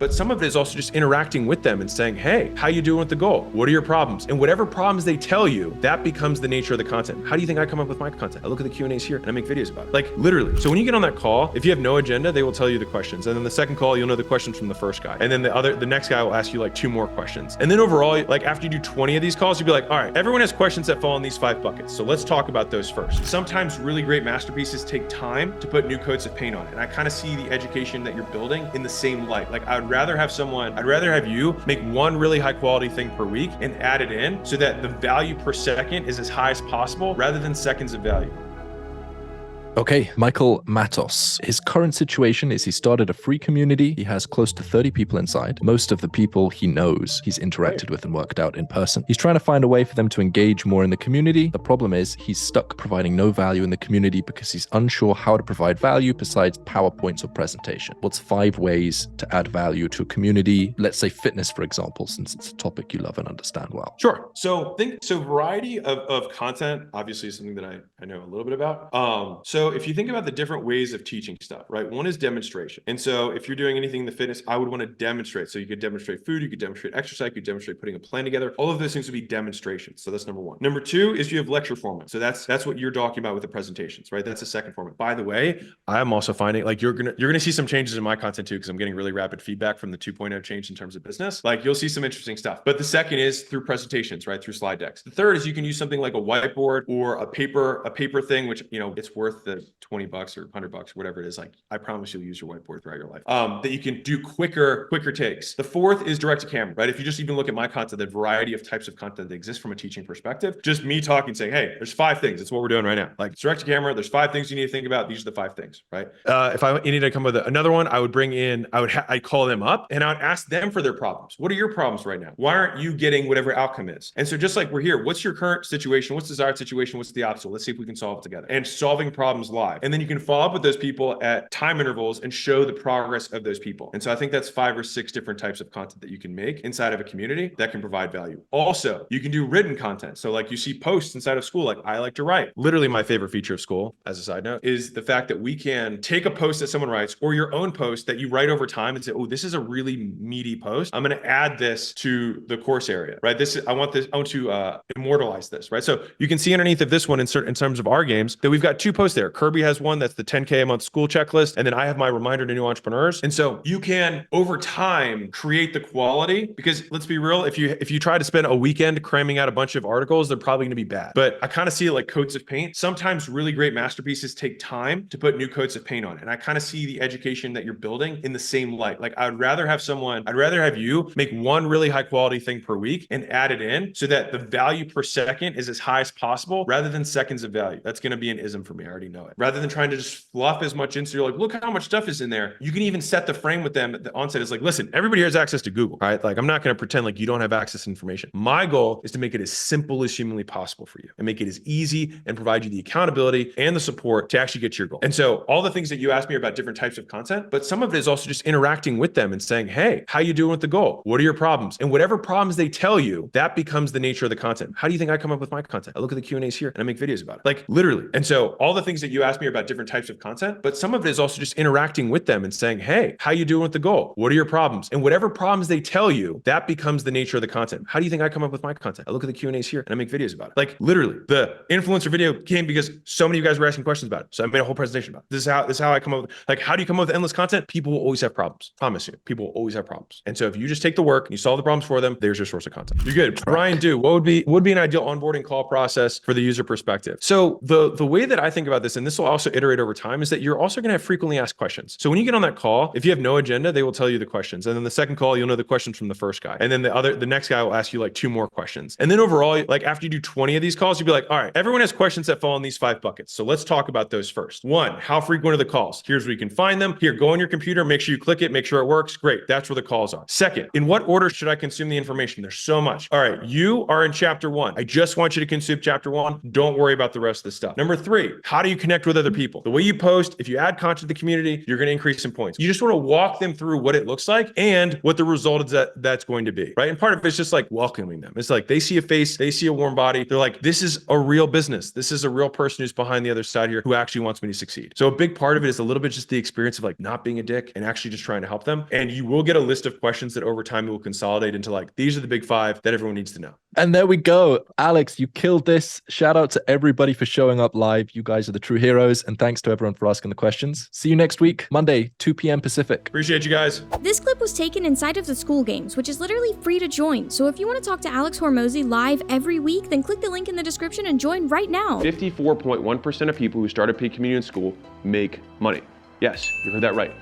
But some of it is also just interacting with them and saying, hey, how you doing with the goal? What are your problems? And whatever problems they tell you, that becomes the nature of the content. How do you think I come up with my content? I look at the Q&As here and I make videos about it. Like literally. So when you get on that call, if you have no agenda, they will tell you the questions. And then the second call, you'll know the questions from the first guy. And then the next guy will ask you like 2 more questions. And then overall, like after you do 20 of these calls, you'll be like, all right, everyone has questions that fall in these 5 buckets. So let's talk about those first. Sometimes really great masterpieces take time to put new coats of paint on it. And I kind of see the education that you're building in the same light. Like I'd rather have you make one really high quality thing per week and add it in so that the value per second is as high as possible rather than seconds of value. Okay, Michael Matos. His current situation is he started a free community. He has close to 30 people inside. Most of the people he knows, he's interacted with and worked out in person. He's trying to find a way for them to engage more in the community. The problem is he's stuck providing no value in the community because he's unsure how to provide value besides PowerPoints or presentation. What's 5 ways to add value to a community? Let's say fitness, for example, since it's a topic you love and understand well. Sure. So variety of content obviously is something that I know a little bit about. So if you think about the different ways of teaching stuff, right? One is demonstration. And so if you're doing anything in the fitness, I would want to demonstrate. So you could demonstrate food, you could demonstrate exercise, you could demonstrate putting a plan together. All of those things would be demonstrations. So that's number 1. Number 2 is you have lecture format. So that's what you're talking about with the presentations, right? That's the second format. By the way, I'm also finding like you're gonna see some changes in my content too, because I'm getting really rapid feedback from the 2.0 change in terms of business. Like you'll see some interesting stuff. But the second is through presentations, right? Through slide decks. The third is you can use something like a whiteboard or a paper thing, which it's worth the $20 or $100, whatever it is. Like I promise you'll use your whiteboard throughout your life. That you can do quicker takes. The fourth is direct to camera, right? If you just even look at my content, the variety of types of content that exists from a teaching perspective, just me talking, saying, hey, there's 5 things. That's what we're doing right now. Like it's direct to camera. There's 5 things you need to think about. These are the 5 things, right? If I needed to come with another one, I would bring in, I'd call them up and I would ask them for their problems. What are your problems right now? Why aren't you getting whatever outcome is? And so just like we're here, what's your current situation? What's the desired situation? What's the obstacle? Let's see if we can solve it together. And solving problems live. And then you can follow up with those people at time intervals and show the progress of those people. And so I think that's 5 or 6 different types of content that you can make inside of a community that can provide value. Also, you can do written content. So like you see posts inside of Skool, like I like to write. Literally my favorite feature of Skool, as a side note, is the fact that we can take a post that someone writes or your own post that you write over time and say, oh, this is a really meaty post. I'm going to add this to the course area, right? I want to immortalize this, right? So you can see underneath of this one in terms of our games that we've got 2 posts there. Kirby has one that's the 10K a month school checklist. And then I have my reminder to new entrepreneurs. And so you can over time create the quality, because let's be real, if you try to spend a weekend cramming out a bunch of articles, they're probably going to be bad. But I kind of see it like coats of paint. Sometimes really great masterpieces take time to put new coats of paint on. And I kind of see the education that you're building in the same light. Like I'd rather have you make one really high quality thing per week and add it in so that the value per second is as high as possible rather than seconds of value. That's going to be an ism for me. I already know it. Rather than trying to just fluff as much in, so you're like, look how much stuff is in there. You can even set the frame with them at the onset. Is like, listen, everybody here has access to Google, right? Like I'm not going to pretend like you don't have access to information. My goal is to make it as simple as humanly possible for you and make it as easy and provide you the accountability and the support to actually get to your goal. And so all the things that you asked me are about different types of content, but some of it is also just interacting with them and saying, hey, how you doing with the goal? What are your problems? And whatever problems they tell you, that becomes the nature of the content. How do you think I come up with my content? I look at the Q&As here and I make videos about it. Like literally. And so all the things that you asked me are about different types of content, but some of it is also just interacting with them and saying, hey, how you doing with the goal? What are your problems? And whatever problems they tell you, that becomes the nature of the content. How do you think I come up with my content? I look at the Q&As here and I make videos about it. Like literally, the influencer video came because so many of you guys were asking questions about it. So I made a whole presentation about it. This is how I come up with, like, how do you come up with endless content? People will always have problems. Promise you, people will always have problems. And so if you just take the work and you solve the problems for them, there's your source of content. You're good. Brian, what would be an ideal onboarding call process for the user perspective? So the way that I think about this, and this will also iterate over time, is that you're also going to have frequently asked questions. So when you get on that call, if you have no agenda, they will tell you the questions. And then the second call, you'll know the questions from the first guy. And then the next guy will ask you like 2 more questions. And then overall, like after you do 20 of these calls, you'll be like, all right, everyone has questions that fall in these 5 buckets. So let's talk about those first. 1, how frequent are the calls? Here's where you can find them. Here, go on your computer, make sure you click it, make sure it works. Great. That's where the calls are. Second, in what order should I consume the information? There's so much. All right, you are in chapter 1. I just want you to consume chapter 1. Don't worry about the rest of the stuff. Number 3, how do you connect connect with other people. The way you post, if you add content to the community, you're going to increase some points. You just want to walk them through what it looks like and what the result is that's going to be, right? And part of it's just like welcoming them. It's like they see a face, they see a warm body. They're like, this is a real business. This is a real person who's behind the other side here who actually wants me to succeed. So a big part of it is a little bit just the experience of like not being a dick and actually just trying to help them. And you will get a list of questions that over time will consolidate into like, these are the big 5 that everyone needs to know. And there we go. Alex, you killed this. Shout out to everybody for showing up live. You guys are the true heroes. And thanks to everyone for asking the questions. See you next week, Monday, 2 p.m. Pacific. Appreciate you guys. This clip was taken inside of the SkoolGames, which is literally free to join. So if you want to talk to AlexHormozi live every week, then click the link in the description and join right now. 54.1% of people who start a paid community in Skool make money. Yes, you heard that right.